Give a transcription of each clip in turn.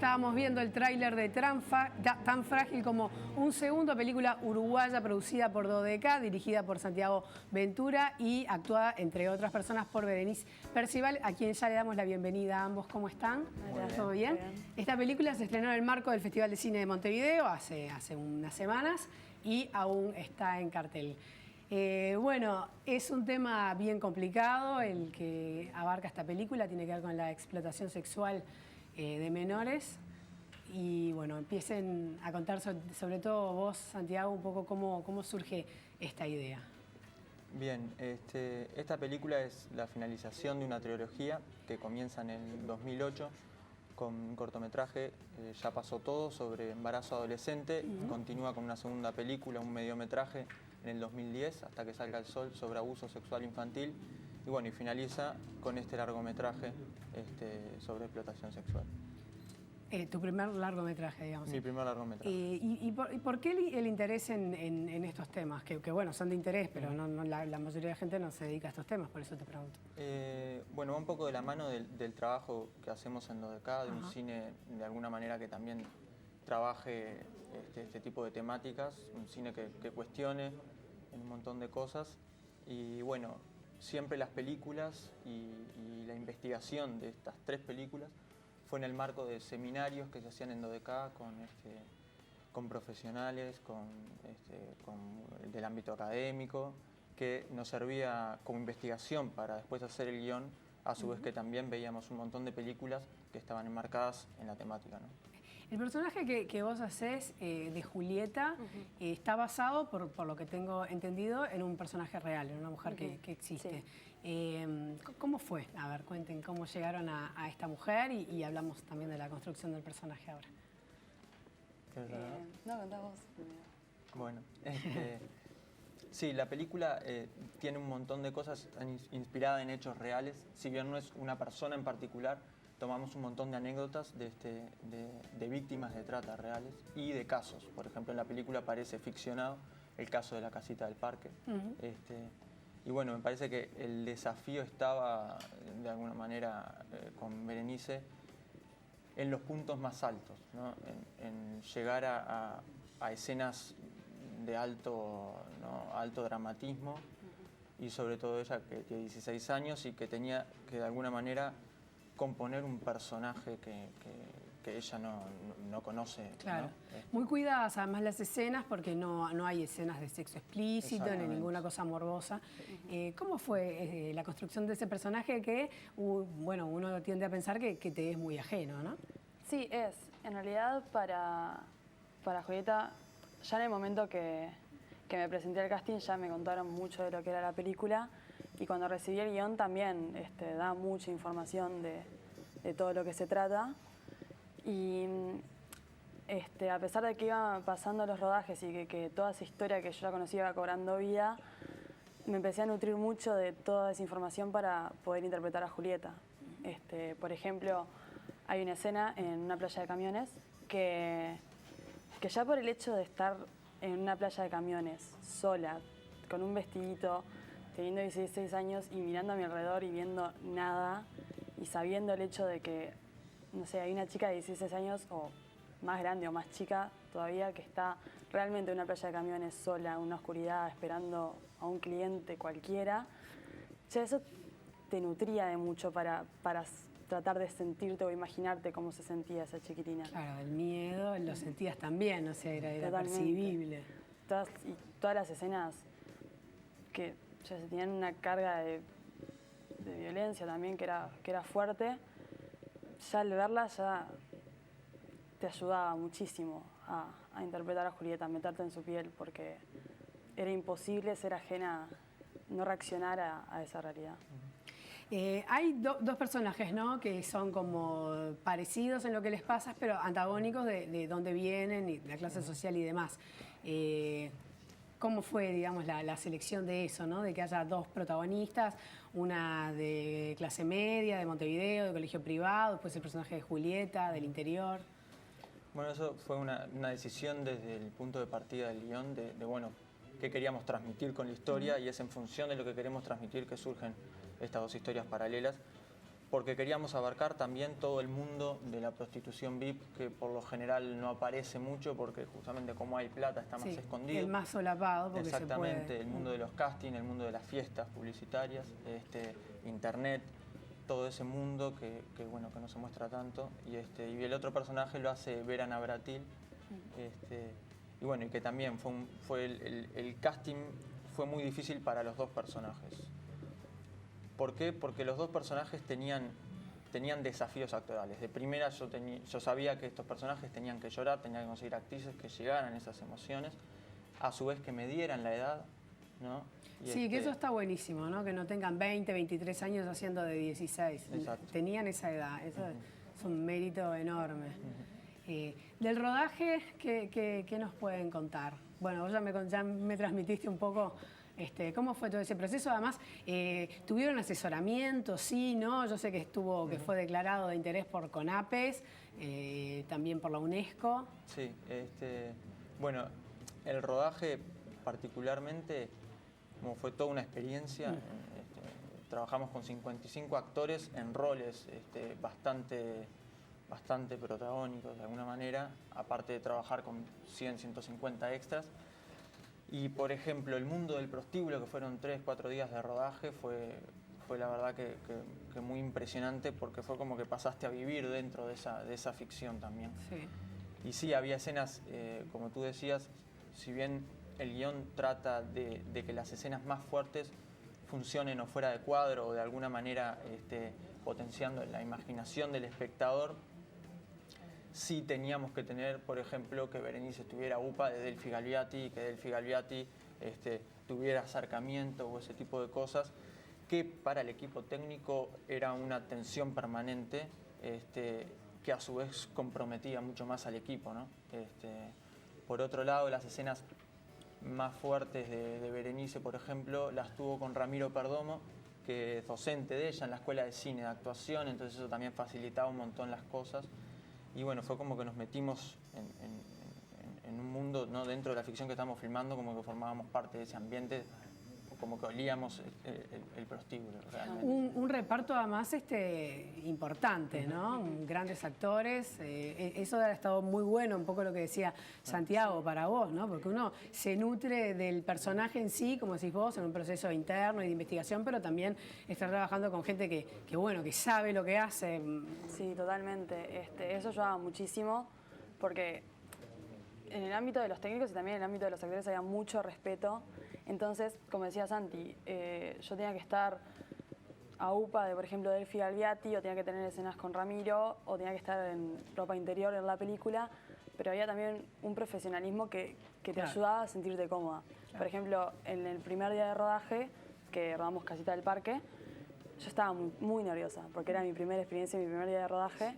estábamos viendo el tráiler de Tan Frágil como un segundo, película uruguaya producida por Dodeca, dirigida por Santiago Ventura y actuada, entre otras personas, por Berenice Percival, a quien ya le damos la bienvenida a ambos. ¿Cómo están? ¿Todo bien? Esta película se estrenó en el marco del Festival de Cine de Montevideo hace unas semanas y aún está en cartel. Bueno, es un tema bien complicado el que abarca esta película, tiene que ver con la explotación sexual de menores. Y bueno, empiecen a contar sobre todo vos, Santiago, un poco cómo surge esta idea. Bien, esta película es la finalización de una trilogía que comienza en el 2008 con un cortometraje, Ya pasó todo, sobre embarazo adolescente. Continúa con una segunda película, un mediometraje, en el 2010, Hasta que salga el sol, sobre abuso sexual infantil. Y bueno, y finaliza con este largometraje sobre explotación sexual. Tu primer largometraje, digamos. Mi primer largometraje. ¿Y por qué el interés en estos temas? Que bueno, son de interés, pero la mayoría de la gente no se dedica a estos temas, por eso te pregunto. Bueno, va un poco de la mano del trabajo que hacemos en Dodeca, de un cine de alguna manera que también trabaje este tipo de temáticas, un cine que cuestione en un montón de cosas. Y bueno, siempre las películas y la investigación de estas 3 películas fue en el marco de seminarios que se hacían en Dodeca con profesionales, del ámbito académico, que nos servía como investigación para después hacer el guión, a su vez que también veíamos un montón de películas que estaban enmarcadas en la temática, ¿no? El personaje que vos hacés de Julieta está basado, por lo que tengo entendido, en un personaje real, en una mujer que existe. Sí. ¿Cómo fue? A ver, cuenten cómo llegaron a esta mujer y hablamos también de la construcción del personaje ahora. No, contá vos primero. Bueno, sí, la película tiene un montón de cosas inspiradas en hechos reales. Si bien no es una persona en particular, tomamos un montón de anécdotas de víctimas de trata reales y de casos. Por ejemplo, en la película aparece ficcionado el caso de la casita del parque. Y bueno, me parece que el desafío estaba, de alguna manera, con Berenice, en los puntos más altos, ¿no? En llegar a escenas de alto dramatismo, y sobre todo ella, que tiene 16 años y que tenía que, de alguna manera, componer un personaje que ella no conoce. Claro. ¿No? Muy cuidadas además las escenas, porque no hay escenas de sexo explícito ni ninguna cosa morbosa. ¿Cómo fue la construcción de ese personaje que, bueno, uno tiende a pensar que te es muy ajeno, ¿no? Sí, es. En realidad, para Julieta, ya en el momento que me presenté al casting, ya me contaron mucho de lo que era la película. Y cuando recibí el guión también da mucha información de todo lo que se trata. Y a pesar de que iban pasando los rodajes y que toda esa historia que yo ya conocía iba cobrando vida, me empecé a nutrir mucho de toda esa información para poder interpretar a Julieta. Por ejemplo, hay una escena en una playa de camiones que ya por el hecho de estar en una playa de camiones, sola, con un vestidito, teniendo 16 años y mirando a mi alrededor y viendo nada, y sabiendo el hecho de que, no sé, hay una chica de 16 años, o más grande o más chica todavía, que está realmente en una playa de camiones sola, en una oscuridad, esperando a un cliente cualquiera, ya eso te nutría de mucho para tratar de sentirte o imaginarte cómo se sentía esa chiquitina. Claro, el miedo lo sentías también, o sea, era percibible. Todas las escenas que ya se tenían una carga de violencia también que era fuerte, ya al verla ya te ayudaba muchísimo a interpretar a Julieta, a meterte en su piel, porque era imposible ser ajena, no reaccionar a esa realidad. Hay dos personajes, ¿no?, que son como parecidos en lo que les pasa, pero antagónicos de dónde vienen y la clase social y demás. ¿Cómo fue, digamos, la selección de eso, ¿no?, de que haya 2 protagonistas, una de clase media, de Montevideo, de colegio privado, después el personaje de Julieta, del interior? Bueno, eso fue una decisión desde el punto de partida del guión, bueno, qué queríamos transmitir con la historia, y es en función de lo que queremos transmitir que surgen estas 2 historias paralelas. porque queríamos abarcar también todo el mundo de la prostitución VIP, que por lo general no aparece mucho, porque justamente como hay plata está más escondido. El más solapado, porque exactamente, se puede. El mundo de los castings, el mundo de las fiestas publicitarias, internet, todo ese mundo que bueno, que no se muestra tanto. Y el otro personaje lo hace Vera Navratil, y bueno, y que también fue el casting fue muy difícil para los dos personajes. ¿Por qué? Porque los dos personajes tenían desafíos actorales. De primera yo sabía que estos personajes tenían que llorar, tenían que conseguir actrices que llegaran a esas emociones, a su vez que me dieran la edad, ¿no? Sí, que eso está buenísimo, ¿no? Que no tengan 20, 23 años haciendo de 16. Exacto. Tenían esa edad, eso es un mérito enorme. Del rodaje, ¿qué nos pueden contar? Bueno, vos ya me transmitiste un poco cómo fue todo ese proceso. Además, ¿tuvieron asesoramiento? Sí, ¿no? Yo sé que que fue declarado de interés por CONAPES, también por la UNESCO. Sí, bueno, el rodaje particularmente, como fue toda una experiencia, trabajamos con 55 actores en roles bastante protagónicos de alguna manera, aparte de trabajar con 100, 150 extras. Y por ejemplo, el mundo del prostíbulo, que fueron 3, 4 días de rodaje, fue la verdad que muy impresionante, porque fue como que pasaste a vivir dentro de esa ficción también. Sí. Y sí, había escenas, como tú decías, si bien el guión trata de que las escenas más fuertes funcionen o fuera de cuadro o de alguna manera potenciando la imaginación del espectador, sí teníamos que tener, por ejemplo, que Berenice tuviera UPA de Delphi Gagliati, que Delphi Gagliati tuviera acercamiento o ese tipo de cosas, que para el equipo técnico era una tensión permanente, que a su vez comprometía mucho más al equipo, ¿no? Por otro lado, las escenas más fuertes de Berenice, por ejemplo, las tuvo con Ramiro Perdomo, que es docente de ella en la Escuela de Cine de Actuación, entonces eso también facilitaba un montón las cosas. Y bueno, fue como que nos metimos en un mundo, ¿no? Dentro de la ficción que estábamos filmando, como que formábamos parte de ese ambiente, como que olíamos el prostíbulo realmente. Un reparto además importante, ¿no? Grandes actores. Eso ha estado muy bueno, un poco lo que decía Santiago para vos, ¿no? Porque uno se nutre del personaje en sí, como decís vos, en un proceso interno y de investigación, pero también está trabajando con gente que bueno, que sabe lo que hace. Sí, totalmente. Eso ayudaba muchísimo, porque en el ámbito de los técnicos y también en el ámbito de los actores había mucho respeto. Entonces, como decía Santi, yo tenía que estar a UPA de, por ejemplo, Delphi Gagliati, o tenía que tener escenas con Ramiro, o tenía que estar en ropa interior en la película, pero había también un profesionalismo que te ayudaba a sentirte cómoda. Por ejemplo, en el primer día de rodaje, que rodamos Casita del Parque, yo estaba muy nerviosa, porque era mi primera experiencia, mi primer día de rodaje,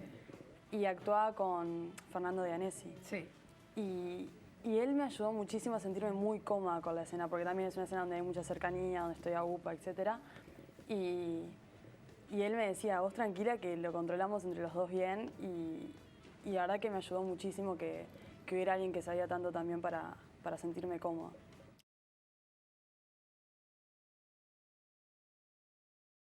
y actuaba con Fernando Dianesi. Sí. Y él me ayudó muchísimo a sentirme muy cómoda con la escena, porque también es una escena donde hay mucha cercanía, donde estoy a UPA, etc. Y él me decía, vos tranquila que lo controlamos entre los dos bien, y la verdad que me ayudó muchísimo que hubiera alguien que sabía tanto también para sentirme cómoda.